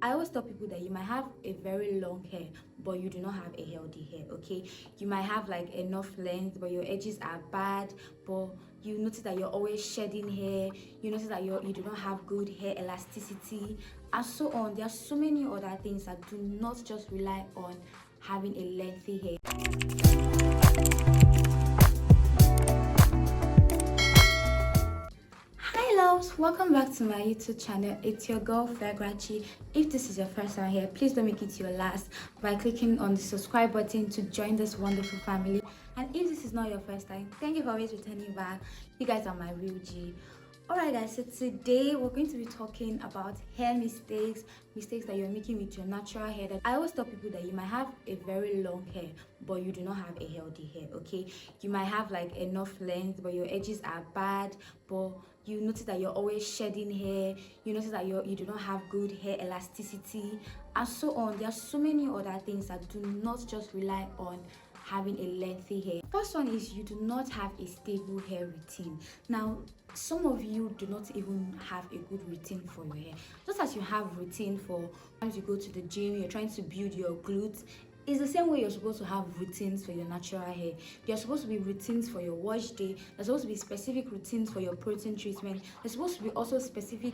I always tell people that you might have a very long hair, but you do not have a healthy hair, okay? You might have like enough length, but your edges are bad, but you notice that you're always shedding hair, you notice that you do not have good hair elasticity, and so on. There are so many other things that do not just rely on having a lengthy hair. Hi loves, welcome back to my YouTube channel. It's your girl Fragrachi. If this is your first time here, please don't make it your last by clicking on the subscribe button to join this wonderful family. And if this is not your first time, thank you for always returning back. You guys are my real G. Alright guys, so today we're going to be talking about hair mistakes that you're making with your natural hair. That I always tell people that you might have a very long hair, but you do not have a healthy hair, okay? You might have like enough length, but your edges are bad, but you notice that you're always shedding hair, you notice that you do not have good hair elasticity, and so on. There are so many other things that do not just rely on having a lengthy hair. First one is you do not have a stable hair routine. Now, some of you do not even have a good routine for your hair. Just as you have routine for times you go to the gym, you're trying to build your glutes, it's the same way you're supposed to have routines for your natural hair. There's supposed to be routines for your wash day. There's supposed to be specific routines for your protein treatment. There's supposed to be also specific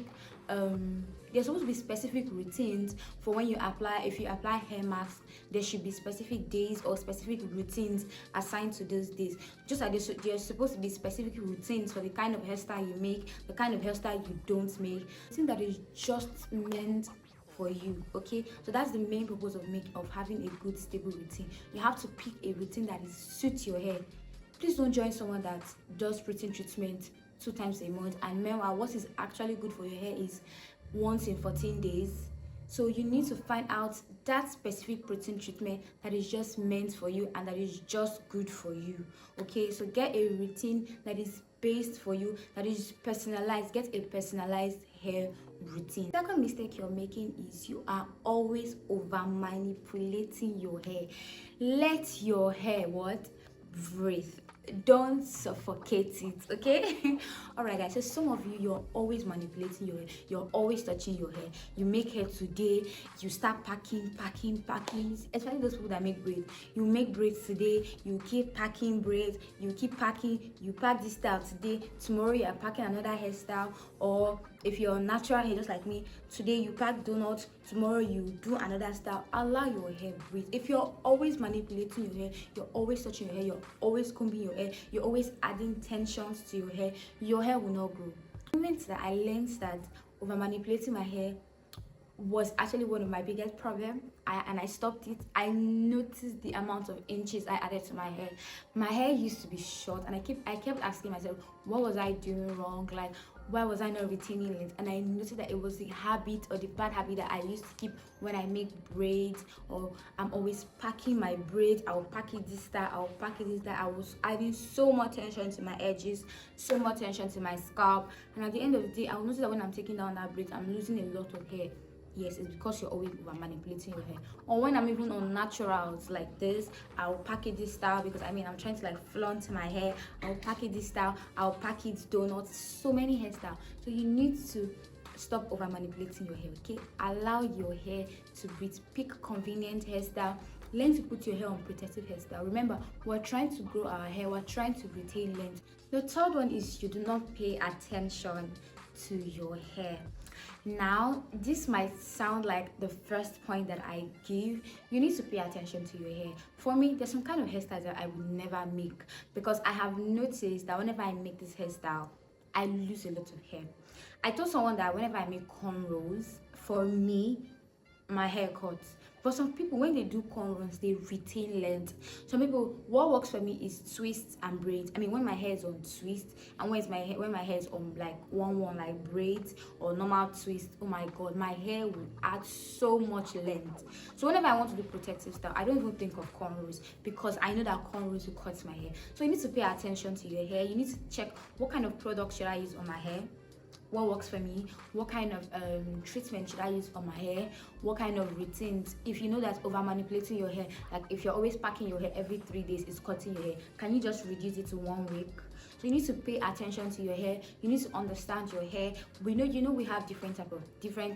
routines for when you apply. If you apply hair masks, there should be specific days or specific routines assigned to those days. Just like there's supposed to be specific routines for the kind of hairstyle you make, the kind of hairstyle you don't make. Something that is just meant for you, okay? So that's the main purpose of having a good stable routine. You have to pick a routine that suits your hair. Please don't join someone that does protein treatment 2 times a month, and meanwhile what is actually good for your hair is once in 14 days. So you need to find out that specific protein treatment that is just meant for you and that is just good for you, okay? So get a routine that is based for you, that is personalized. Get a personalized hair routine. Second mistake you're making is you are always over manipulating your hair. Let your hair breathe. Don't suffocate it, okay? All right guys, so some of you, you're always manipulating your hair, you're always touching your hair. You make hair today, you start packing, especially those people that make braids. You make braids today, you keep packing braids, you keep packing, you pack this style today, tomorrow you're packing another hairstyle. Or if you're natural hair just like me, today you pack donuts, tomorrow you do another style. Allow your hair breathe. If you're always manipulating your hair, you're always touching your hair, you're always combing your hair, you're always adding tensions to your hair will not grow. The moment that I learned that over manipulating my hair was actually one of my biggest problems, and I stopped it. I noticed the amount of inches I added to my hair. My hair used to be short, and I kept asking myself, what was I doing wrong? Like, why was I not retaining length? And I noticed that it was the habit or the bad habit that I used to keep when I make braids, or I'm always packing my braids. I'll pack it this style, I'll pack it this style. I was adding so much tension to my edges, so much tension to my scalp, and at the end of the day, I'll notice that when I'm taking down that braid, I'm losing a lot of hair. Yes, it's because you're always over manipulating your hair. Or when I'm even on naturals like this, I'll pack it this style because I'm trying to like flaunt my hair. I'll pack it this style, I'll pack it donuts, so many hairstyles. So you need to stop over manipulating your hair, okay? Allow your hair to breathe. Pick convenient hairstyle. Learn to put your hair on protective hairstyle. Remember, we're trying to grow our hair, we're trying to retain length. The third one is you do not pay attention to your hair. Now, this might sound like the first point that I give. You need to pay attention to your hair. For me, there's some kind of hairstyles that I would never make because I have noticed that whenever I make this hairstyle, I lose a lot of hair. I told someone that whenever I make cornrows, for me, my hair cuts. But some people, when they do cornrows, they retain length. Some people, what works for me is twists and braids. When my hair is on twist, and when my hair is on like one like braids or normal twist, oh my god, my hair will add so much length. So whenever I want to do protective style, I don't even think of cornrows because I know that cornrows will cut my hair. So you need to pay attention to your hair. You need to check what kind of product should I use on my hair, what works for me, what kind of treatment should I use on my hair, what kind of routines. If you know that over manipulating your hair, like if you're always packing your hair every 3 days, is cutting your hair, can you just reduce it to 1 week? So you need to pay attention to your hair. You need to understand your hair. We have different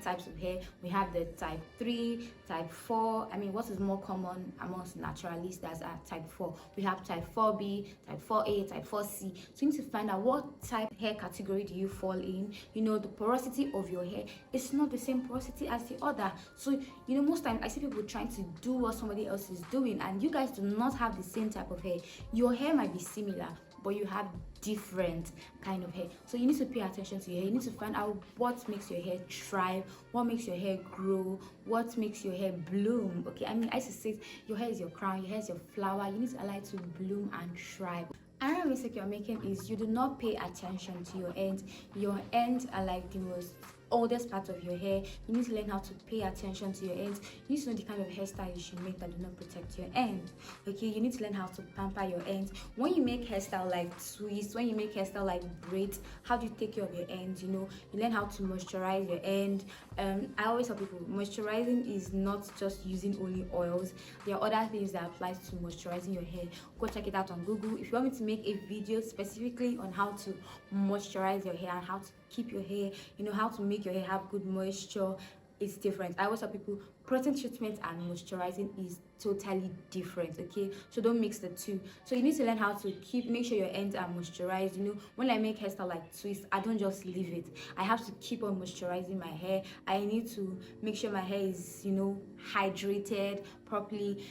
types of hair. We have the type 3, type 4. I mean, what is more common amongst naturalists are type 4. We have type 4B, type 4A, type 4C. So you need to find out what type hair category do you fall in. The porosity of your hair is not the same porosity as the other. So most times I see people trying to do what somebody else is doing, and you guys do not have the same type of hair. Your hair might be similar, but you have different kind of hair. So you need to pay attention to your hair. You need to find out what makes your hair thrive, what makes your hair grow, what makes your hair bloom. Okay, I mean, I used to say your hair is your crown, your hair is your flower. You need to allow it to bloom and thrive. Another mistake you're making is you do not pay attention to your ends. Your ends are like the most oldest part of your hair. You need to learn how to pay attention to your ends. You need to know the kind of hairstyle you should make that do not protect your end. Okay, you need to learn how to pamper your ends. When you make hairstyle like twists, when you make hairstyle like braids, how do you take care of your ends? You learn how to moisturize your end. I always tell people moisturizing is not just using only oils. There are other things that apply to moisturizing your hair. Go check it out on Google. If you want me to make a video specifically on how to moisturize your hair and how to keep your hair, how to make your hair have good moisture, it's different. I always tell people protein treatment and moisturizing is totally different. Okay, so don't mix the two. So you need to learn how to make sure your ends are moisturized. When I make hairstyle like twist, I don't just leave it. I have to keep on moisturizing my hair. I need to make sure my hair is hydrated properly.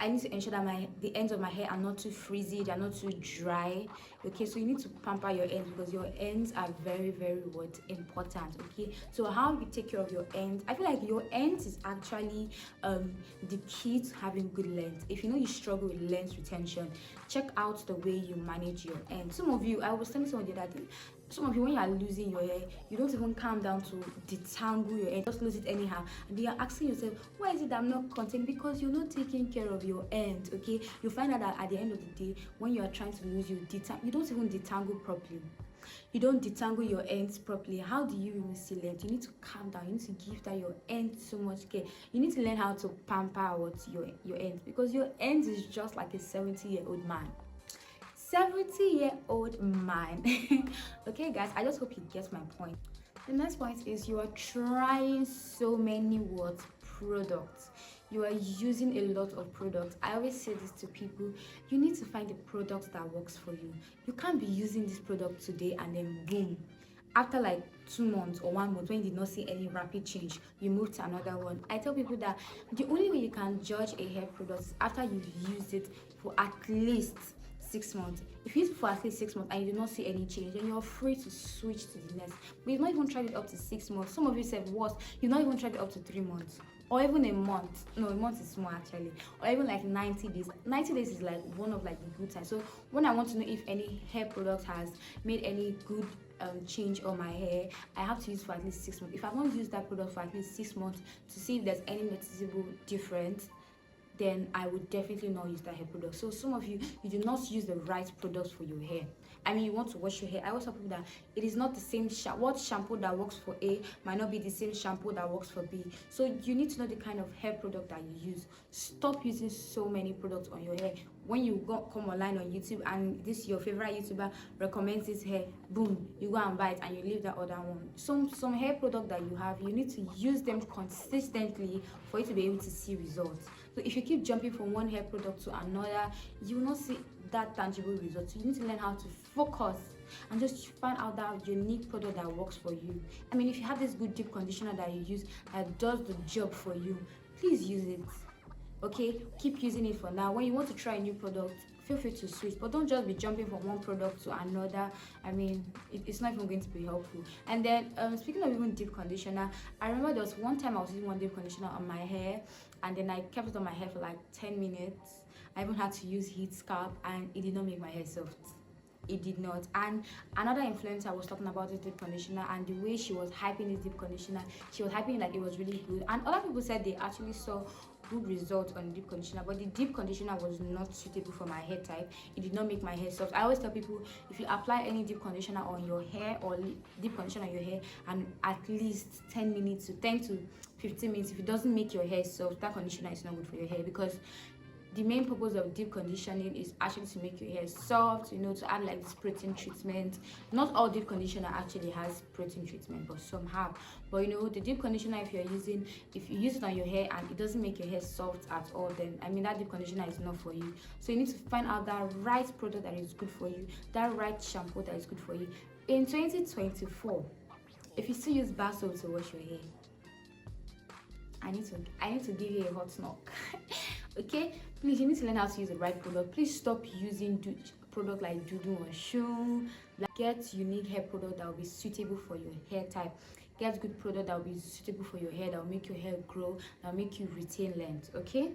I need to ensure that the ends of my hair are not too frizzy, they're not too dry. Okay, so you need to pamper your ends because your ends are very, very important. Okay, so how you take care of your ends? I feel like your ends is actually the key to having good length. If you struggle with length retention, check out the way you manage your ends. Some of you, I was telling someone the other day, some of you, when you are losing your hair, you don't even calm down to detangle your hair, just lose it anyhow. And you are asking yourself, why is it that I'm not containing? Because you're not taking care of your end. Okay, you find out that at the end of the day, when you are trying to lose, you don't even detangle properly. You don't detangle your ends properly. How do you even see length? You need to calm down. You need to give that your ends so much care. You need to learn how to pamper your ends, because your ends is just like a 70-year-old man. 70-year-old man. Okay, guys, I just hope you get my point. The next point is you are trying so many products. You are using a lot of products. I always say this to people. You need to find the product that works for you. You can't be using this product today and then boom, after like 2 months or 1 month, when you did not see any rapid change, you move to another one. I tell people that the only way you can judge a hair product is after you've used it for at least 6 months. If you use it for at least 6 months and you do not see any change, then you're free to switch to the next. But you've not even tried it up to 6 months. Some of you said worse, you've not even tried it up to 3 months. Or even a month. No, a month is small actually. Or even like 90 days. 90 days is like one of like the good times. So when I want to know if any hair product has made any good change on my hair, I have to use for at least 6 months. If I've not used that product for at least 6 months to see if there's any noticeable difference, then I would definitely not use that hair product. So some of you do not use the right products for your hair. I mean, you want to wash your hair. I always tell people that it is not the same what shampoo that works for A might not be the same shampoo that works for B. So you need to know the kind of hair product that you use. Stop using so many products on your hair. When you come online on YouTube and this your favorite YouTuber recommends this hair, boom, you go and buy it and you leave that other one. Some hair product that you have, you need to use them consistently for you to be able to see results. So if you keep jumping from one hair product to another, you will not see that tangible result. So you need to learn how to focus and just find out that unique product that works for you. I mean, if you have this good deep conditioner that you use that does the job for you, please use it. Okay, keep using it for now. When you want to try a new product, feel free to switch, but don't just be jumping from one product to another. I mean, it's not even going to be helpful. And then speaking of even deep conditioner, I remember there was one time I was using one deep conditioner on my hair, and then I kept it on my hair for like 10 minutes. I even had to use heat scalp, and it did not make my hair soft. It did not. And another influencer was talking about this deep conditioner, and the way she was hyping this deep conditioner, she was hyping like it was really good, and other people said they actually saw good results on deep conditioner, but the deep conditioner was not suitable for my hair type. It did not make my hair soft. I always tell people, if you apply any deep conditioner on your hair or deep conditioner on your hair and at least 10 to 15 minutes, if it doesn't make your hair soft, that conditioner is not good for your hair, because the main purpose of deep conditioning is actually to make your hair soft, to add like this protein treatment. Not all deep conditioner actually has protein treatment, but some have. But the deep conditioner, if you use it on your hair and it doesn't make your hair soft at all, then that deep conditioner is not for you. So you need to find out that right product that is good for you, that right shampoo that is good for you. In 2024, if you still use bar soap to wash your hair, I need to give you a hot knock. Okay, please, you need to learn how to use the right product. Please stop using product like Dudu or Shoe. Get unique hair product that will be suitable for your hair type. Get good product that will be suitable for your hair, that will make your hair grow, that will make you retain length. Okay.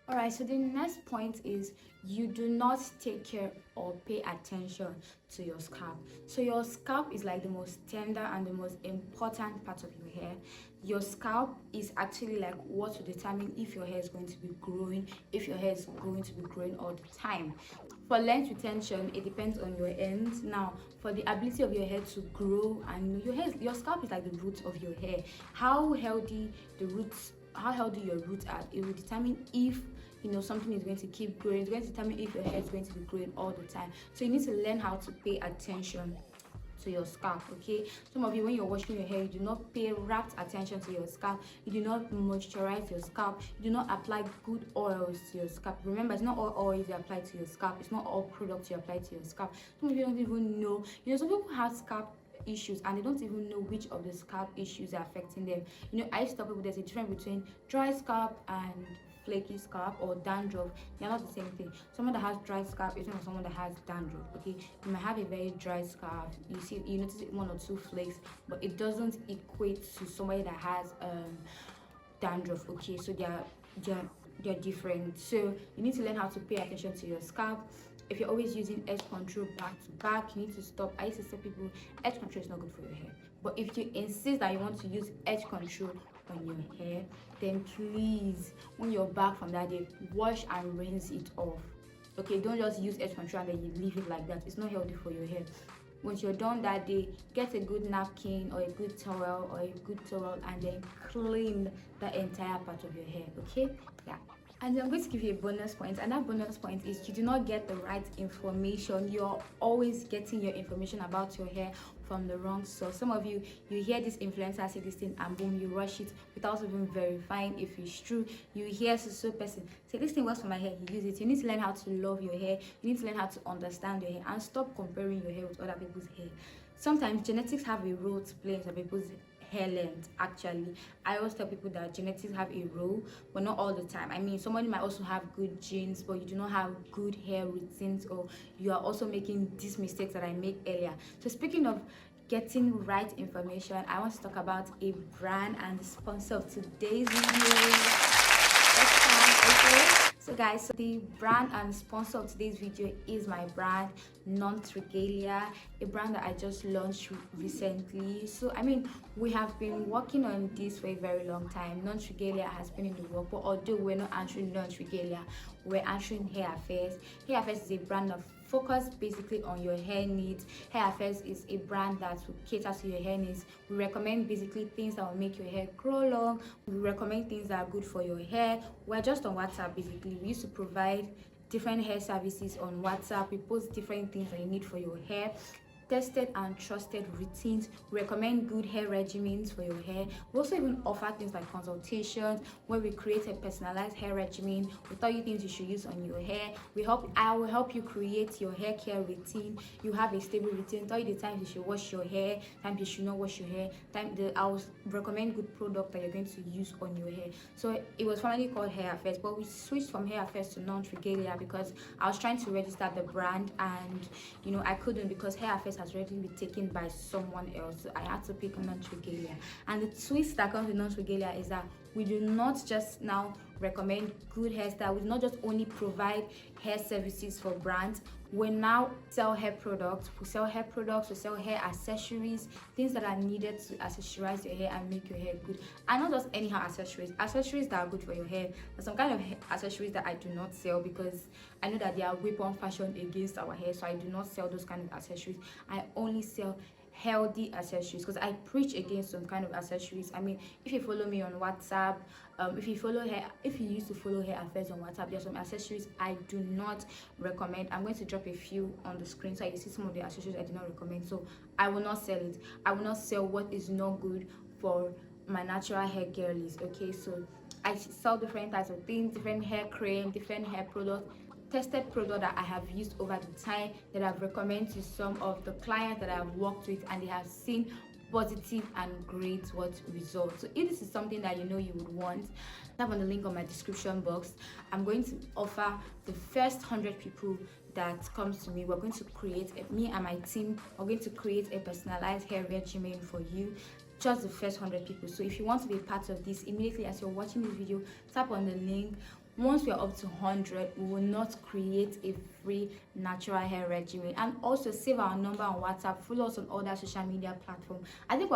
Alright, so the next point is you do not take care or pay attention to your scalp. So your scalp is like the most tender and the most important part of your hair. Your scalp is actually like what will determine if your hair is going to be growing, if your hair is going to be growing all the time. For length retention, it depends on your end. Now, for the ability of your hair to grow, and your scalp is like the roots of your hair. How healthy your roots are, it will determine if something is going to keep growing. It's going to determine if your hair is going to be growing all the time. So you need to learn how to pay attention to your scalp. Okay, some of you, when you're washing your hair, you do not pay rapt attention to your scalp. You do not moisturize your scalp. You do not apply good oils to your scalp. Remember, it's not all oils you apply to your scalp. It's not all products you apply to your scalp. Some of you don't even know. Some people have scalp issues and they don't even know which of the scalp issues are affecting them. I used to tell people there's a difference between dry scalp and flaky scalp or dandruff. They're not the same thing. Someone that has dry scalp is not someone that has dandruff. Okay, you might have a very dry scalp, you notice one or two flakes, but it doesn't equate to somebody that has dandruff. Okay, so they're different. So you need to learn how to pay attention to your scalp. If you're always using edge control back to back, you need to stop. I used to tell people edge control is not good for your hair. But if you insist that you want to use edge control on your hair, then please, when you're back from that day, wash and rinse it off. Okay, don't just use edge control and then you leave it like that. It's not healthy for your hair. Once you're done that day, get a good napkin or a good towel and then clean the entire part of your hair. Okay, yeah. And I'm going to give you a bonus point, and that bonus point is you do not get the right information. You're always getting your information about your hair from the wrong source. Some of you hear this influencer say this thing and boom, you rush it without even verifying if it's true. You hear so person say this thing works for my hair, you use it. You need to learn how to love your hair. You need to learn how to understand your hair and stop comparing your hair with other people's hair. Sometimes genetics have a role to play in some people's hair length. Actually, I always tell people that genetics have a role, but not all the time. Somebody might also have good genes, but you do not have good hair routines, or you are also making these mistakes that I made earlier. So speaking of getting right information, I want to talk about a brand and the sponsor of today's video. So guys, the brand and sponsor of today's video is my brand Non-Regalia, a brand that I just launched recently. So we have been working on this for a very long time. Non-Regalia has been in the work, but although we're not answering Non-Regalia, we're answering Hair Affairs. Hair Affairs is a brand of focus basically on your hair needs. Hair Affairs is a brand that will cater to your hair needs. We recommend basically things that will make your hair grow long. We recommend things that are good for your hair. We're just on WhatsApp basically. We used to provide different hair services on WhatsApp. We post different things that you need for your hair. Tested and trusted routines. We recommend good hair regimens for your hair. We also even offer things like consultations where we create a personalized hair regimen. We tell you things you should use on your hair. I will help you create your hair care routine. You have a stable routine. Tell you the times you should wash your hair, times you should not wash your hair. I will recommend good product that you're going to use on your hair. So it was formerly called Hair Affairs, but we switched from Hair Affairs to Non-Regalia because I was trying to register the brand and I couldn't because Hair Affairs has already been taken by someone else. So I had to pick Non-Regalia. And the twist that comes with Non-Regalia is that we do not just now recommend good hairstyle. We do not just only provide hair services for brands. We now sell hair products. We sell hair products. We sell hair accessories, things that are needed to accessorize your hair and make your hair good. And not just anyhow accessories that are good for your hair. There's some kind of accessories that I do not sell because I know that they are weapon fashion against our hair. So I do not sell those kind of accessories. I only sell healthy accessories, because I preach against some kind of accessories. I mean, if you follow me on WhatsApp, if you used to follow Hair Affairs on WhatsApp, there's some accessories I do not recommend. I'm going to drop a few on the screen so you see some of the accessories I do not recommend. So I will not sell it. I will not sell what is not good for my natural hair girlies. Okay, so I sell different types of things, different hair cream, different hair products, tested product that I have used over the time, that I've recommended to some of the clients that I've worked with, and they have seen positive and great results. So if this is something that you would want, tap on the link on my description box. I'm going to offer the first 100 people that comes to me, we're going to create me and my team are going to create a personalized hair regimen for you. Just the first 100 people. So if you want to be part of this, immediately as you're watching this video, tap on the link. Once we are up to 100, we will not create a free natural hair regimen. And also save our number on WhatsApp, follow us on other social media platforms. I think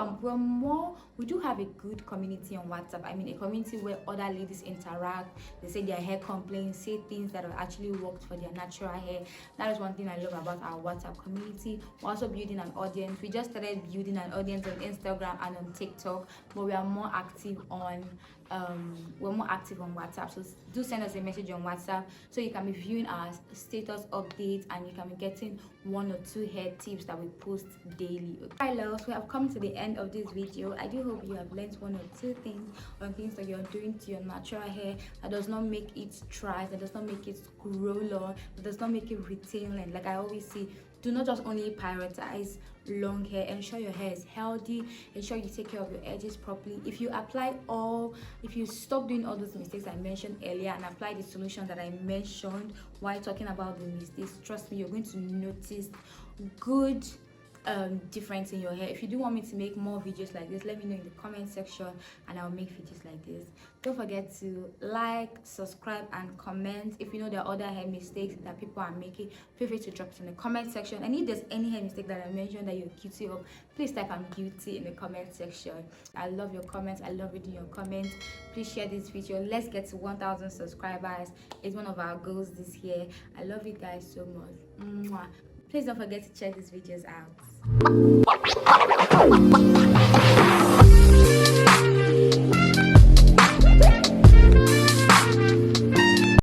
we do have a good community on WhatsApp. I mean, a community where other ladies interact, they say their hair complaints, say things that have actually worked for their natural hair. That is one thing I love about our WhatsApp community. We're also building an audience. We just started building an audience on Instagram and on TikTok, but we are more active on WhatsApp. So do send us a message on WhatsApp so you can be viewing our status updates and you can be getting 1 or 2 hair tips that we post daily. Hi loves, we have come to the end of this video. I do hope you have learned 1 or 2 things on things that you're doing to your natural hair that does not make it dry, that does not make it grow long, that does not make it retain length. Like I always say, do not just only prioritize long hair. Ensure your hair is healthy. Ensure you take care of your edges properly. If you stop doing all those mistakes I mentioned earlier and apply the solution that I mentioned while talking about the mistakes, trust me, you're going to notice good difference in your hair. If you do want me to make more videos like this, let me know in the comment section and I'll make videos like this. Don't forget to like, subscribe and comment. If you know there are other hair mistakes that people are making, feel free to drop it in the comment section. And if there's any hair mistake that I mentioned that you're guilty of, please type I'm guilty in the comment section. I love your comments. I love reading your comments. Please share this video. Let's get to 1,000 subscribers. It's one of our goals this year. I love you guys so much. Mwah. Please don't forget to check these videos out.